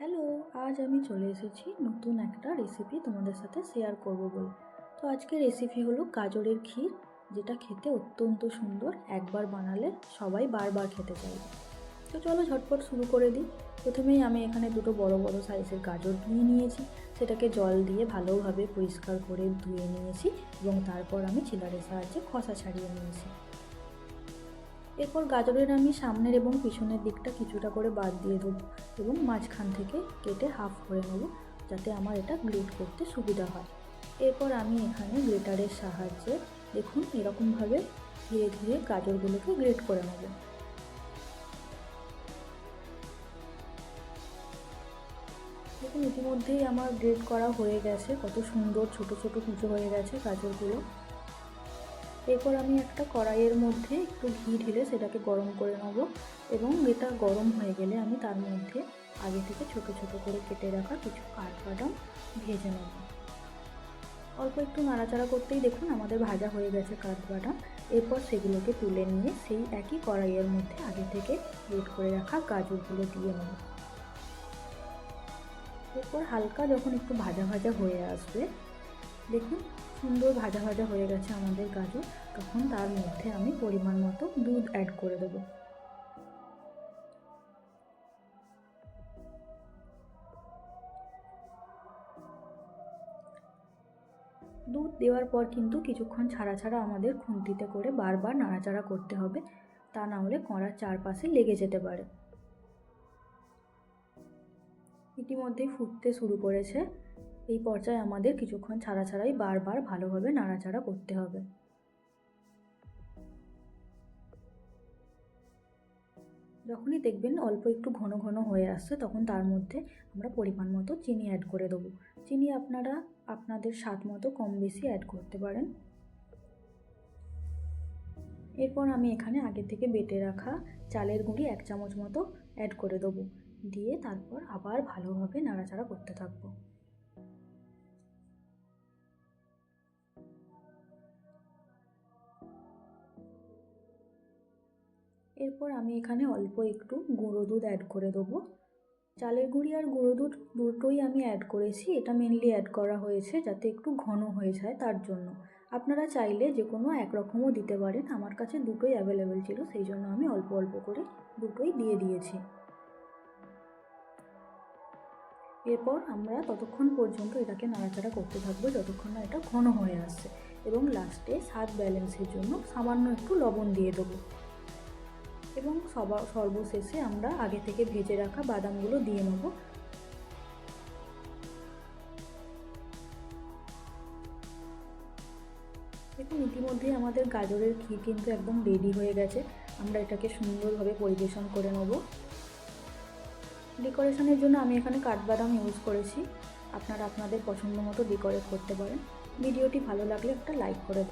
Hello, আজ আমি চলে এসেছি নতুন একটা রেসিপি তোমাদের সাথে শেয়ার করব বলে। তো আজকের রেসিপি হলো গাজরের ক্ষীর, যেটা খেতে অত্যন্ত সুন্দর। একবার বানালে সবাই বারবার খেতে চাইবে। তো চলো ঝটপট শুরু করে দিই। প্রথমেই আমি এখানে দুটো বড় বড় সাইজের গাজর নিয়ে নিয়েছি। সেটাকে জল দিয়ে ভালোভাবে পরিষ্কার করে ধুয়ে নিয়েছি এবং তারপর আমি ছিলারের সাহায্যে খোসা ছাড়িয়ে নিয়েছি। এরপর গাজরের আমি সামনের এবং পিছনের দিকটা কিছুটা করে বাদ দিয়ে দেবো এবং মাঝখান থেকে কেটে হাফ করে নেব, যাতে আমার এটা গ্রেট করতে সুবিধা হয়। এরপর আমি এখানে গ্রেটারের সাহায্যে দেখুন এরকমভাবে ধীরে ধীরে গাজরগুলোকে গ্রেট করে নেব। দেখুন ইতিমধ্যেই আমার গ্রেট করা হয়ে গেছে, কত সুন্দর ছোট ছোট কুচো হয়ে গেছে গাজরগুলো। এরপর আমি একটা কড়াইয়ের মধ্যে একটু ঘি ঢেলে সেটাকে গরম করে নেব এবং এটা গরম হয়ে গেলে আমি তার মধ্যে আগে থেকে ছোট ছোট করে কেটে রাখা কিছু কাঠবাদাম ভেজে নেব। অল্প একটু নাড়াচাড়া করতেই দেখুন আমাদের ভাজা হয়ে গেছে কাঠবাদাম। এরপর সেগুলোকে তুলে নিয়ে সেই একই কড়াইয়ের মধ্যে আগে থেকে গ্রেট করে রাখা গাজরগুলো দিয়ে নেব। এরপর হালকা যখন একটু ভাজা ভাজা হয়ে আসবে, দেখুন সুন্দর ভাজা ভাজা হয়ে গেছে আমাদের গাজর, তখন তার মধ্যে আমি পরিমাণ মতো দুধ অ্যাড করে দেবো। দুধ দেওয়ার পর কিন্তু কিছুক্ষণ ছাড়া ছাড়া আমাদের খুন্তিতে করে বারবার নাড়াচাড়া করতে হবে, তা না হলে কড়ার চারপাশে লেগে যেতে পারে। ইতিমধ্যেই ফুটতে শুরু করেছে। এই পর্যায়ে আমাদের কিছুক্ষণ ছাড়া ছাড়াই বারবার ভালোভাবে নাড়াচাড়া করতে হবে। যখনই দেখবেন অল্প একটু ঘন ঘন হয়ে আসছে, তখন তার মধ্যে আমরা পরিমাণ মতো চিনি অ্যাড করে দেবো। চিনি আপনারা আপনাদের স্বাদ মতো কম বেশি অ্যাড করতে পারেন। এরপর আমি এখানে আগে থেকে বেটে রাখা চালের গুঁড়ি 1 চামচ মতো অ্যাড করে দেবো, দিয়ে তারপর আবার ভালোভাবে নাড়াচাড়া করতে থাকবো। এরপর আমি এখানে অল্প একটু গুঁড়ো দুধ অ্যাড করে দেবো। চালের গুঁড়ি আর গুঁড়ো দুধ দুটোই আমি অ্যাড করেছি। এটা মেনলি অ্যাড করা হয়েছে যাতে একটু ঘন হয়ে যায়, তার জন্য। আপনারা চাইলে যে কোনো একরকমও দিতে পারেন। আমার কাছে দুটোই অ্যাভেলেবেল ছিল, সেই জন্য আমি অল্প অল্প করে দুটোই দিয়ে দিয়েছি। এরপর আমরা ততক্ষণ পর্যন্ত এটাকে নাড়াচাড়া করতে থাকবো যতক্ষণ না এটা ঘন হয়ে আসছে, এবং লাস্টে স্বাদ ব্যালেন্সের জন্য সামান্য একটু লবণ দিয়ে দেবো এবং সর্বশেষে আমরা আগে থেকে ভেজে রাখা বাদামগুলো দিয়ে নেব। দেখুন ইতিমধ্যেই আমাদের গাজরের ক্ষীর কিন্তু একদম রেডি হয়ে গেছে। আমরা এটাকে সুন্দরভাবে পরিবেশন করে নেব। ডেকোরেশনের জন্য আমি এখানে কাঠবাদাম ইউজ করেছি। আপনারা আপনাদের পছন্দ মতো ডেকোরেট করতে পারেন। ভিডিওটি ভালো লাগলে একটা লাইক করে